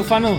ఫను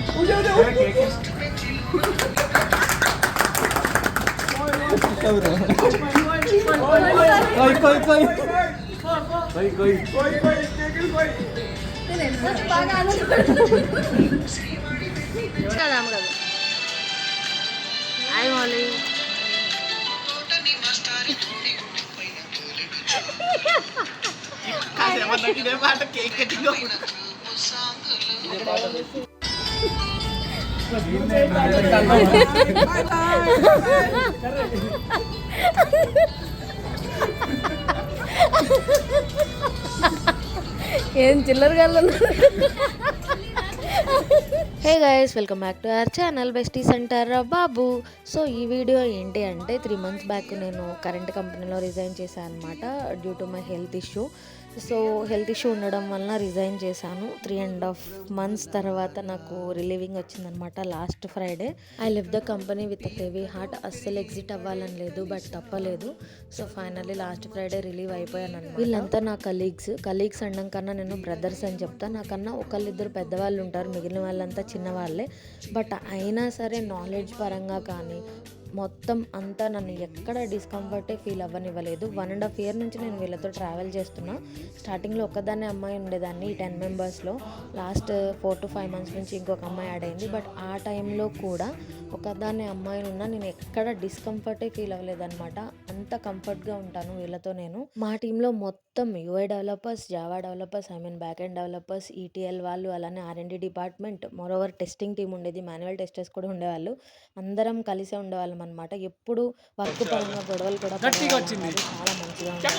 ఏం చిల్లర గల్లు. Hey guys, welcome back to our channel bestie centre Babu. So ఈ వీడియో ఏంటి అంటే 3 months బ్యాక్ నేను కరెంట్ కంపెనీలో రిజైన్ చేశాను అనమాట due to my health issue. So health issue ఉండడం వలన రిజైన్ చేశాను. 3.5 months తర్వాత నాకు రిలీవింగ్ వచ్చిందనమాట last Friday. I left the company with heavy heart. అస్సలు ఎగ్జిట్ అవ్వాలని లేదు, బట్ తప్పలేదు. So finally last Friday relieve అయిపోయాను అనమాట. వీళ్ళంతా నా కలీగ్స్ అనడం కన్నా నేను బ్రదర్స్ అని చెప్తా. నాకన్నా ఒకళ్ళిద్దరు పెద్దవాళ్ళు ఉంటారు, మిగిలిన వాళ్ళంతా చిన్నవాళ్ళే. బట్ అయినా సరే నాలెడ్జ్ పరంగా కానీ మొత్తం అంతా నన్ను ఎక్కడ డిస్కంఫర్టే ఫీల్ అవ్వనివ్వలేదు. 1.5 year నుంచి నేను వీళ్ళతో ట్రావెల్ చేస్తున్నా. స్టార్టింగ్లో ఒక్కదాన్నే అమ్మాయి ఉండేదాన్ని ఈ 10 members-లో. లాస్ట్ 4 to 5 months నుంచి ఇంకొక అమ్మాయి యాడ్ అయింది. బట్ ఆ టైంలో కూడా ఒకదాన్ని అమ్మాయిని ఉన్నా నేను ఎక్కడ డిస్కంఫర్టే ఫీల్ అవ్వలేదన్నమాట. అంత కంఫర్ట్గా ఉంటాను వీళ్ళతో నేను. మా టీంలో మొత్తం UI developers, Java developers, back end developers, ETL వాళ్ళు, అలానే R&D department, moreover testing team ఉండేది, మాన్యువల్ టెస్టర్స్ కూడా ఉండేవాళ్ళు. అందరం కలిసే ఉండేవాళ్ళం అనమాట. ఎప్పుడు వర్క్ పరంగా గొడవలు కూడా చాలా మంచిగా ఉండేది.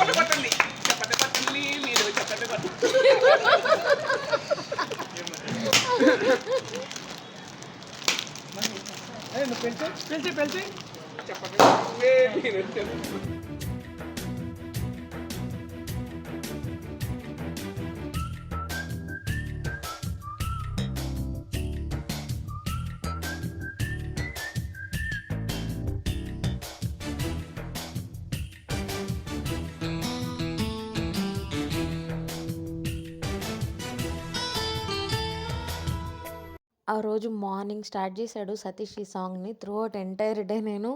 ఆ రోజు మార్నింగ్ స్టార్ట్ చేశాడు సతీష్ ఈ సాంగ్ని. త్రూఅవుట్ ఎంటైర్ డే నేను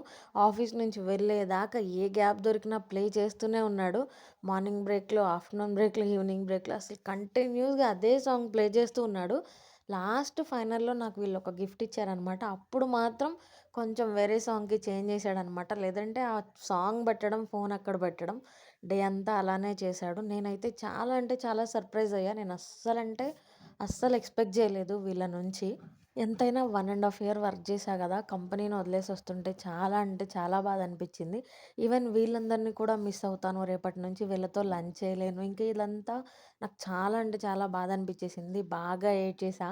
ఆఫీస్ నుంచి వెళ్ళేదాకా ఏ గ్యాప్ దొరికినా ప్లే చేస్తూనే ఉన్నాడు. మార్నింగ్ బ్రేక్లో, ఆఫ్టర్నూన్ బ్రేక్లో, ఈవినింగ్ బ్రేక్లో అసలు కంటిన్యూస్గా అదే సాంగ్ ప్లే చేస్తూ ఉన్నాడు. లాస్ట్ ఫైనల్లో నాకు వీళ్ళు ఒక గిఫ్ట్ ఇచ్చారనమాట. అప్పుడు మాత్రం కొంచెం వేరే సాంగ్కి చేంజ్ చేశాడనమాట. లేదంటే ఆ సాంగ్ పెట్టడం, ఫోన్ అక్కడ పెట్టడం, డే అంతా అలానే చేశాడు. నేనైతే చాలా అంటే చాలా సర్ప్రైజ్ అయ్యా. నేను అస్సలు ఎక్స్పెక్ట్ చేయలేదు వీళ్ళ నుంచి. ఎంతైనా 1.5 year వర్క్ చేశా కదా, కంపెనీని వదిలేసి వస్తుంటే చాలా అంటే చాలా బాధ అనిపించింది. ఈవెన్ వీళ్ళందరినీ కూడా మిస్ అవుతాను. రేపటి నుంచి వీళ్ళతో లంచ్ చేయలేను. ఇంకా ఇదంతా నాకు చాలా అంటే చాలా బాధ అనిపించేసింది. బాగా ఏడ్చేసా.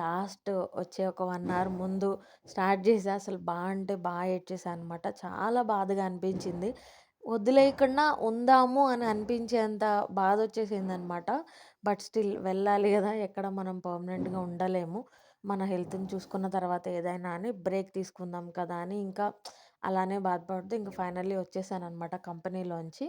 లాస్ట్ వచ్చే ఒక 1 hour ముందు స్టార్ట్ చేసా. అసలు అంటే బాగా ఏడ్చేసా అనమాట. చాలా బాధగా అనిపించింది. వదిలేయకుండా ఉందాము అని అనిపించేంత బాధ వచ్చేసిందనమాట. బట్ స్టిల్ వెళ్ళాలి కదా, ఎక్కడ మనం పర్మనెంట్గా ఉండలేము. మన హెల్త్ని చూసుకున్న తర్వాత ఏదైనా అని బ్రేక్ తీసుకుందాం కదా అని ఇంకా అలానే బాధపడుతూ ఇంకా ఫైనల్లీ వచ్చేసాను అనమాట కంపెనీలోంచి.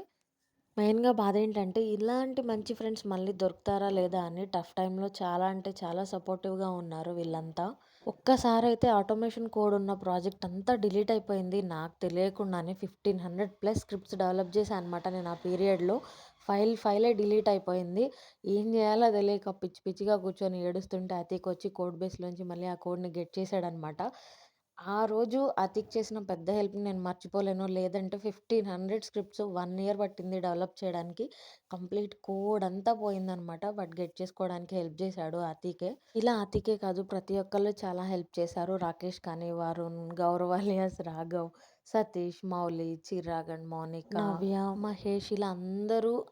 మెయిన్గా బాధ ఏంటంటే ఇలాంటి మంచి ఫ్రెండ్స్ మళ్ళీ దొరుకుతారా లేదా అని. టఫ్ టైంలో చాలా అంటే చాలా సపోర్టివ్గా ఉన్నారు వీళ్ళంతా. ఒక్కసారి అయితే ఆటోమేషన్ కోడ్ ఉన్న ప్రాజెక్ట్ అంతా డిలీట్ అయిపోయింది నాకు తెలియకుండానే. 1500+ స్క్రిప్ట్స్ డెవలప్ చేశాను అనమాట నేను ఆ పీరియడ్లో. ఫైలే డిలీట్ అయిపోయింది. ఏం చేయాలో తెలియక పిచ్చి పిచ్చిగా కూర్చొని ఏడుస్తుంటే అతీక్ వచ్చి కోడ్ బేస్లోంచి మళ్ళీ ఆ కోడ్ని గెట్ చేశాడనమాట. ఆ రోజు అతీక్ చేసిన పెద్ద హెల్ప్‌ని నేను మర్చిపోలేను. లేదంటే 1500 స్క్రిప్ట్స్ 1 year పట్టింది డెవలప్ చేయడానికి. కంప్లీట్ కోడ్ అంతా పోయిందనమాట. బట్ గెట్ చేసుకోవడానికి హెల్ప్ చేశాడు అతీకే. ఇలా అతీకే కాదు, ప్రతి ఒక్కళ్ళు చాలా హెల్ప్ చేశారు. రాకేష్ కానీ, వరుణ్, గౌరవ్ అలియాస్ రాఘవ్, సతీష్, మౌలి, చిరాగ్ అండ్ మౌనిక, నవ్య, మహేష్ ఇలా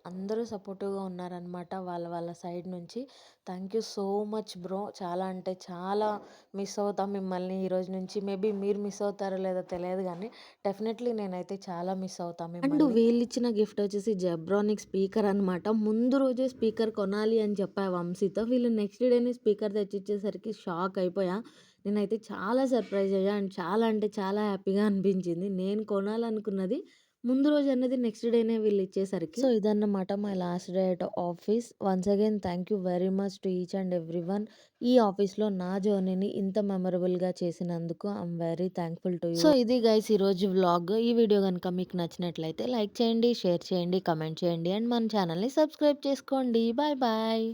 అందరూ సపోర్టివ్‌గా ఉన్నారనమాట వాళ్ళ సైడ్ నుంచి. Thank you so much bro. చాలా అంటే చాలా మిస్ అవుతాం మిమ్మల్ని ఈరోజు నుంచి. మేబీ మీరు మిస్ అవుతారో లేదో తెలియదు కానీ డెఫినెట్లీ నేనైతే చాలా మిస్ అవుతాను మిమ్మల్ని. అండ్ వీళ్ళిచ్చిన గిఫ్ట్ వచ్చేసి జెబ్రానిక్ స్పీకర్ అనమాట. ముందు రోజే స్పీకర్ కొనాలి అని చెప్పా వంశీతో. వీళ్ళు నెక్స్ట్ డేనే స్పీకర్ తెచ్చిచ్చేసరికి షాక్ అయిపోయా. నేనైతే చాలా సర్ప్రైజ్ అయ్యా అండ్ చాలా అంటే చాలా హ్యాపీగా అనిపించింది. నేను కొనాలనుకున్నది ముందు రోజు అన్నది నెక్స్ట్ డేనే వీళ్ళు ఇచ్చేసరికి. సో ఇదన్నమాట my last day at office. Once again thank you very much to each and everyone. ఈ ఆఫీస్‌లో నా జర్నీని ఇంత మెమరబుల్‌గా చేసినందుకు I'm very thankful to you. So ఇది గైస్ ఈరోజు వ్లాగ్. ఈ వీడియో గనుక మీకు నచ్చినట్లయితే లైక్ చేయండి, షేర్ చేయండి, కామెంట్ చేయండి అండ్ మన ఛానల్‌ని సబ్స్క్రైబ్ చేసుకోండి. Bye bye.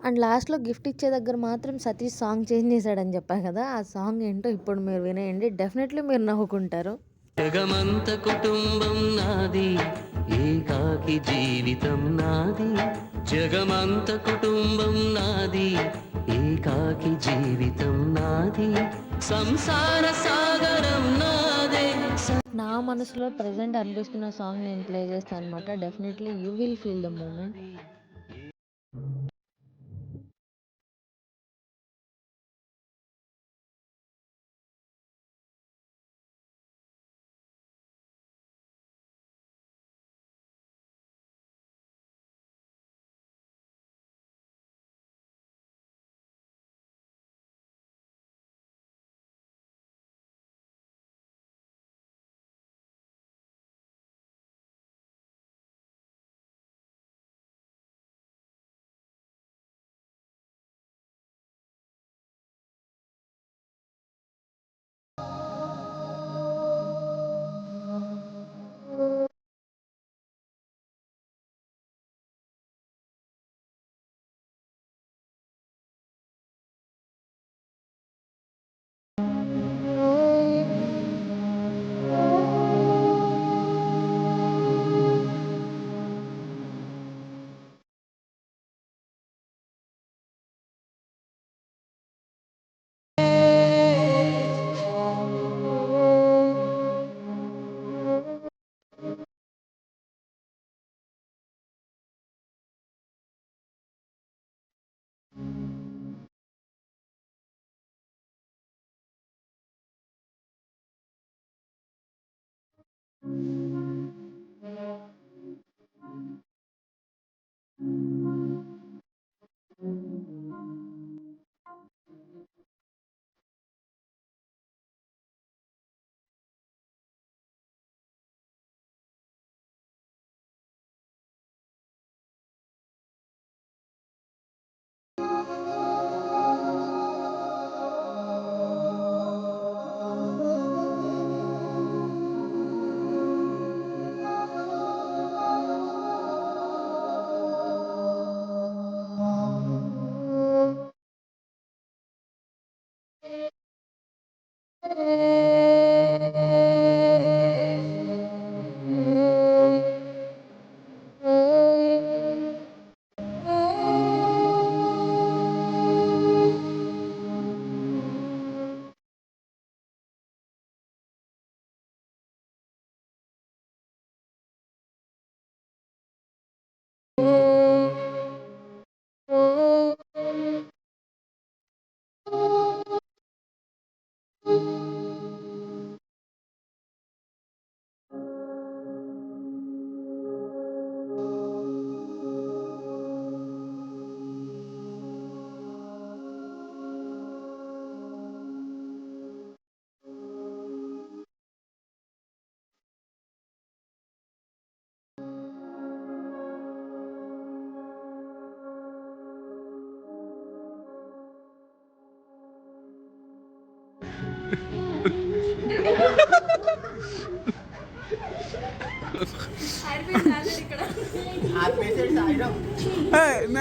అండ్ లాస్ట్‌లో గిఫ్ట్ ఇచ్చే దగ్గర మాత్రం సతీష్ సాంగ్ చేంజ్ చేశాడని చెప్పా కదా! ఆ సాంగ్ ఏంటో ఇప్పుడు మీరు వినేయండి. డెఫినెట్‌లీ మీరు నవ్వుకుంటారు. జగమంత కుటుంబం నాది, ఏకాకి జీవితం నాది. జగమంత కుటుంబం నాది, ఏకాకి జీవితం నాది. సంసార సాగరం నాదే. నా మనసులో ప్రెజెంట్ అనిపిస్తున్న సాంగ్ నేను ప్లే చేస్తాను అనమాట. Definitely you will feel the moment. Hey, no.